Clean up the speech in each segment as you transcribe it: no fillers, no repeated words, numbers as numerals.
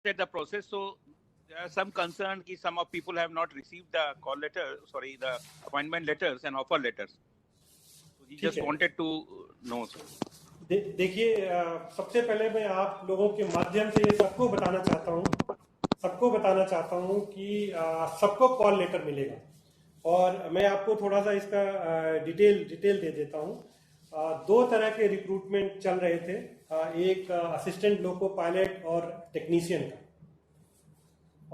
at the process. So there are some concern that some of people have not received the the appointment letters and offer letters. So we just wanted to know, sir. देखिए, सबसे पहले मैं आप लोगों के माध्यम से ये सबको बताना चाहता हूँ कि सबको कॉल लेटर मिलेगा। और मैं आपको थोड़ा सा इसका डिटेल दे देता हूँ। दो तरह के रिक्रूटमेंट चल रहे थे, एक असिस्टेंट लोको पायलट और टेक्नीशियन का।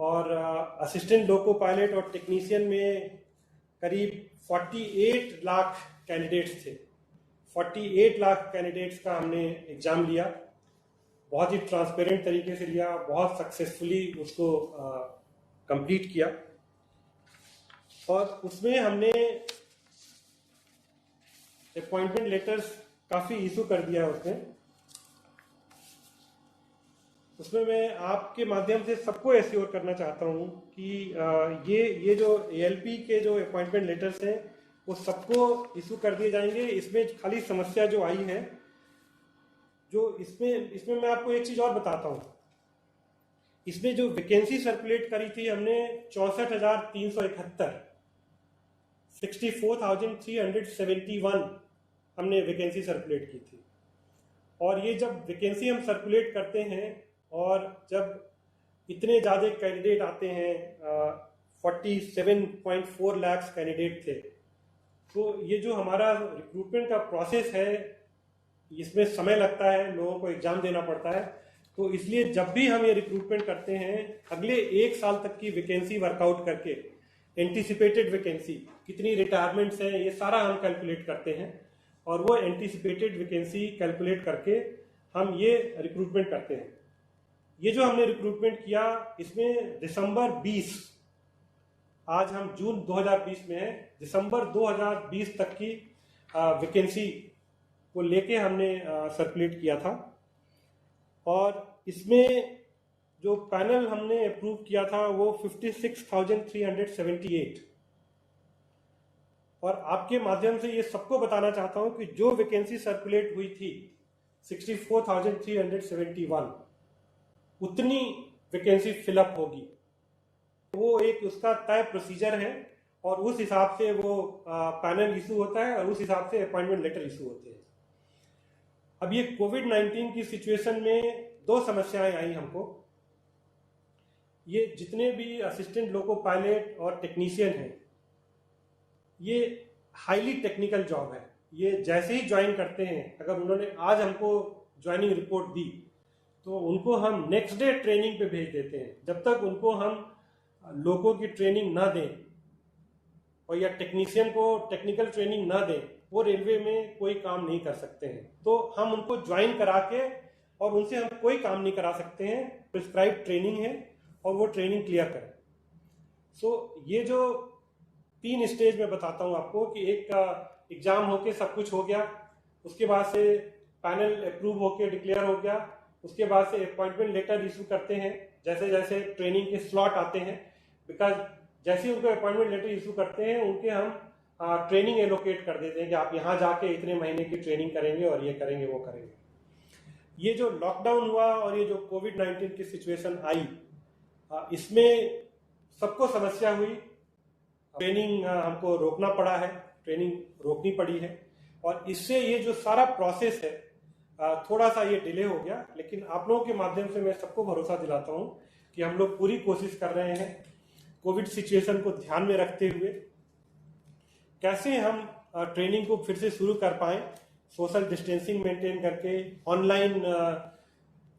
और असिस्टेंट लोको पायलट और टेक्नीशियन में करीब 48 लाख कैंडिडेट्स थे। 48 लाख कैंडिडेट्स का हमने एग्ज़ाम लिया, बहुत ही ट्रांसपेरेंट तरीके से लिया, बहुत सक्सेसफुली उसको कंप्लीट किया। और उसमें हमने अपॉइंटमेंट लेटर्स काफ़ी इशू कर दिया उसमें मैं आपके माध्यम से सबको एश्योर करना चाहता हूँ कि ये जो ALP के जो अपॉइंटमेंट लेटर्स हैं वो सबको इशू कर दिए जाएंगे। इसमें खाली समस्या जो आई है, जो इसमें मैं आपको एक चीज़ और बताता हूँ। इसमें जो वैकेंसी सर्कुलेट करी थी हमने 64,371, 64,371 हमने वैकेंसी सर्कुलेट की थी। और ये जब वैकेंसी हम सर्कुलेट करते हैं और जब इतने ज़्यादा कैंडिडेट आते हैं, 47.4 लाख कैंडिडेट थे, तो ये जो हमारा रिक्रूटमेंट का प्रोसेस है इसमें समय लगता है, लोगों को एग्ज़ाम देना पड़ता है। तो इसलिए जब भी हम ये रिक्रूटमेंट करते हैं, अगले 1 साल तक की वैकेंसी वर्कआउट करके, एंटिसिपेटेड वैकेंसी कितनी रिटायरमेंट्स हैं ये सारा हम कैलकुलेट करते हैं। और वो एंटिसिपेटेड वैकेंसी कैलकुलेट करके हम ये रिक्रूटमेंट करते हैं। ये जो हमने रिक्रूटमेंट किया इसमें दिसंबर 20, आज हम जून 2020 में हैं, दिसंबर 2020 तक की वैकेंसी को लेके हमने सर्कुलेट किया था। और इसमें जो पैनल हमने अप्रूव किया था वो 56,378। और आपके माध्यम से ये सबको बताना चाहता हूं कि जो वैकेंसी सर्कुलेट हुई थी 64,371, उतनी वैकेंसी फिलअप होगी। वो एक उसका तय प्रोसीजर है और उस हिसाब से वो पैनल इशू होता है और उस हिसाब से अपॉइंटमेंट लेटर इशू होते हैं। अब ये कोविड-19 की सिचुएशन में 2 समस्याएं आई हमको। ये जितने भी असिस्टेंट लोको पायलट और टेक्नीशियन हैं, ये हाईली टेक्निकल जॉब है। ये जैसे ही ज्वाइन करते हैं, अगर उन्होंने आज हमको ज्वाइनिंग रिपोर्ट दी तो उनको हम नेक्स्ट डे ट्रेनिंग पे भेज देते हैं। जब तक उनको हम लोगों की ट्रेनिंग ना दें और या टेक्नीशियन को टेक्निकल ट्रेनिंग ना दें, वो रेलवे में कोई काम नहीं कर सकते हैं। तो हम उनको ज्वाइन करा के और उनसे हम कोई काम नहीं करा सकते हैं। प्रिस्क्राइब ट्रेनिंग है और वो ट्रेनिंग क्लियर करें। सो ये जो 3 स्टेज में बताता हूँ आपको कि एक का एग्जाम होके सब कुछ हो गया, उसके बाद से पैनल अप्रूव होके डिक्लेयर हो गया, उसके बाद से अपॉइंटमेंट लेटर इशू करते हैं जैसे जैसे ट्रेनिंग के स्लॉट आते हैं। बिकॉज जैसे ही उनको अपॉइंटमेंट लेटर इशू करते हैं उनके हम ट्रेनिंग एलोकेट कर देते हैं कि आप यहाँ जाके इतने महीने की ट्रेनिंग करेंगे और ये करेंगे वो करेंगे। ये जो लॉकडाउन हुआ और ये जो कोविड-19 की सिचुएशन आई, इसमें सबको समस्या हुई। ट्रेनिंग हमको रोकना पड़ा है, ट्रेनिंग रोकनी पड़ी है और इससे ये जो सारा प्रोसेस है थोड़ा सा ये डिले हो गया। लेकिन आप लोगों के माध्यम से मैं सबको भरोसा दिलाता हूँ कि हम लोग पूरी कोशिश कर रहे हैं कोविड सिचुएशन को ध्यान में रखते हुए कैसे हम ट्रेनिंग को फिर से शुरू कर पाएं, सोशल डिस्टेंसिंग मेंटेन करके, ऑनलाइन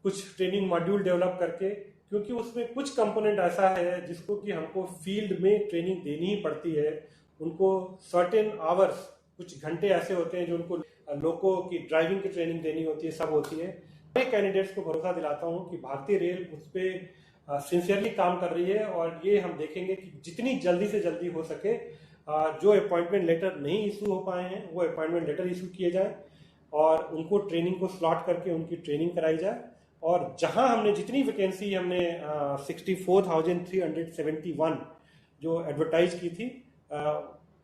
कुछ ट्रेनिंग मॉड्यूल डेवलप करके, क्योंकि उसमें कुछ कंपोनेंट ऐसा है जिसको कि हमको फील्ड में ट्रेनिंग देनी ही पड़ती है। उनको सर्टेन आवर्स, कुछ घंटे ऐसे होते हैं जो उनको लोगों की ड्राइविंग की ट्रेनिंग देनी होती है, सब होती है। मैं कैंडिडेट्स को भरोसा दिलाता हूँ कि भारतीय रेल उस पर सिंसियरली काम कर रही है और ये हम देखेंगे कि जितनी जल्दी से जल्दी हो सके जो अपॉइंटमेंट लेटर नहीं इशू हो पाए हैं वो अपॉइंटमेंट लेटर इशू किए जाए और उनको ट्रेनिंग को स्लॉट करके उनकी ट्रेनिंग कराई जाए। और जहां हमने जितनी वैकेंसी हमने 64,371 जो एडवर्टाइज की थी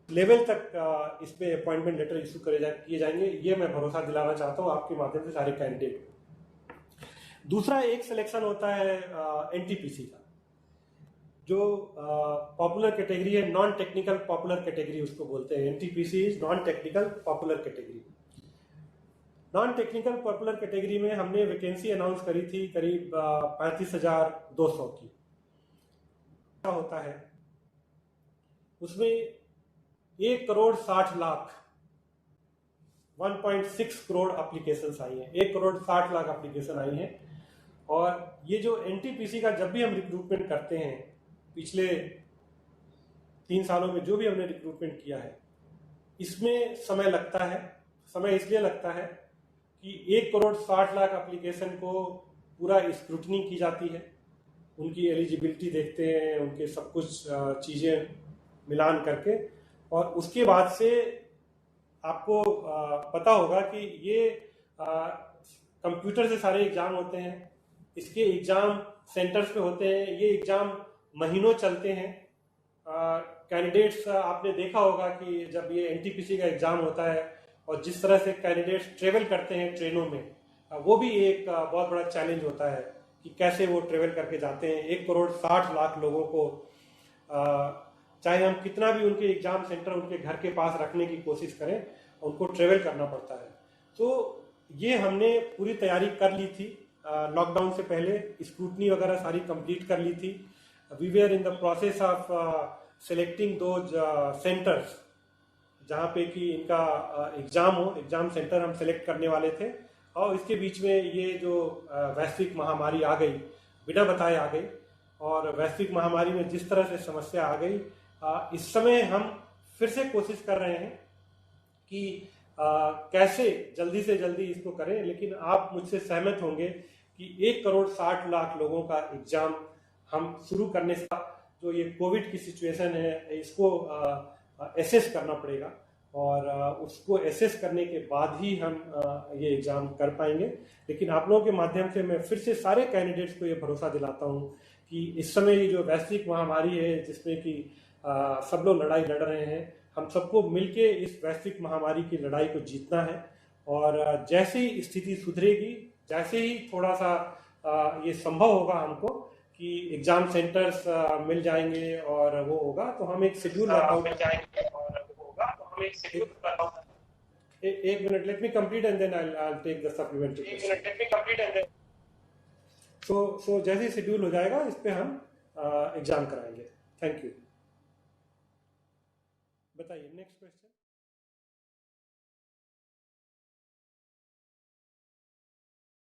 लेवल तक इस पे अपॉइंटमेंट लेटर इशू किए जाएंगे, ये मैं भरोसा दिलाना चाहता हूँ आपके माध्यम से सारे कैंडिडेट। दूसरा एक सिलेक्शन होता है एनटीपीसी का, जो पॉपुलर कैटेगरी है, नॉन टेक्निकल पॉपुलर कैटेगरी उसको बोलते हैं। NTPC is non technical popular category. Non technical popular category में हमने वैकेंसी अनाउंस करी थी करीब 35,200 की। क्या होता है उसमें 1,60,00,000 1.6 करोड़ एप्लीकेशंस आई हैं, 1,60,00,000 एप्लीकेशन आई हैं। और ये जो एनटीपीसी का जब भी हम रिक्रूटमेंट करते हैं, पिछले 3 सालों में जो भी हमने रिक्रूटमेंट किया है, इसमें समय लगता है। समय इसलिए लगता है कि 1,60,00,000 एप्लीकेशन को पूरा स्क्रूटनी की जाती है, उनकी एलिजिबिलिटी देखते हैं, उनके सब कुछ चीज़ें मिलान करके, और उसके बाद से आपको पता होगा कि ये कंप्यूटर से सारे एग्ज़ाम होते हैं, इसके एग्ज़ाम सेंटर्स पे होते हैं, ये एग्ज़ाम महीनों चलते हैं। कैंडिडेट्स आपने देखा होगा कि जब ये एनटीपीसी का एग्ज़ाम होता है और जिस तरह से कैंडिडेट्स ट्रेवल करते हैं ट्रेनों में, वो भी एक बहुत बड़ा चैलेंज होता है कि कैसे वो ट्रेवल करके जाते हैं। 1,60,00,000 लोगों को चाहे हम कितना भी उनके एग्जाम सेंटर उनके घर के पास रखने की कोशिश करें, उनको ट्रेवल करना पड़ता है। तो ये हमने पूरी तैयारी कर ली थी लॉकडाउन से पहले, स्क्रूटनी वगैरह सारी कंप्लीट कर ली थी। We were in the process of selecting those centres जहाँ पे कि इनका एग्ज़ाम हो, एग्ज़ाम सेंटर हम सेलेक्ट करने वाले थे। और इसके बीच में ये जो वैश्विक महामारी आ गई, बिना बताए आ गई, और वैश्विक महामारी में जिस तरह से समस्या आ गई, इस समय हम फिर से कोशिश कर रहे हैं कि कैसे जल्दी से जल्दी इसको करें। लेकिन आप मुझसे सहमत होंगे कि 1,60,00,000 लोगों का एग्ज़ाम हम शुरू करने से, जो ये कोविड की सिचुएशन है, इसको एसेस करना पड़ेगा, और उसको एसेस करने के बाद ही हम ये एग्ज़ाम कर पाएंगे। लेकिन आप लोगों के माध्यम से मैं फिर से सारे कैंडिडेट्स को ये भरोसा दिलाता हूँ कि इस समय ये जो वैश्विक महामारी है, जिसमें कि सब लोग लड़ाई लड़ रहे हैं, हम सबको मिलके इस वैश्विक महामारी की लड़ाई को जीतना है। और जैसे ही स्थिति सुधरेगी, जैसे ही थोड़ा सा ये संभव होगा हमको कि एग्जाम सेंटर्स मिल जाएंगे और वो होगा, तो हम एक शेड्यूल एक minute, let me complete and then I take the supplementary question. So जैसे ही शेड्यूल हो जाएगा, इस पे हम एग्जाम कराएंगे। Thank you. बताइए नेक्स्ट क्वेश्चन।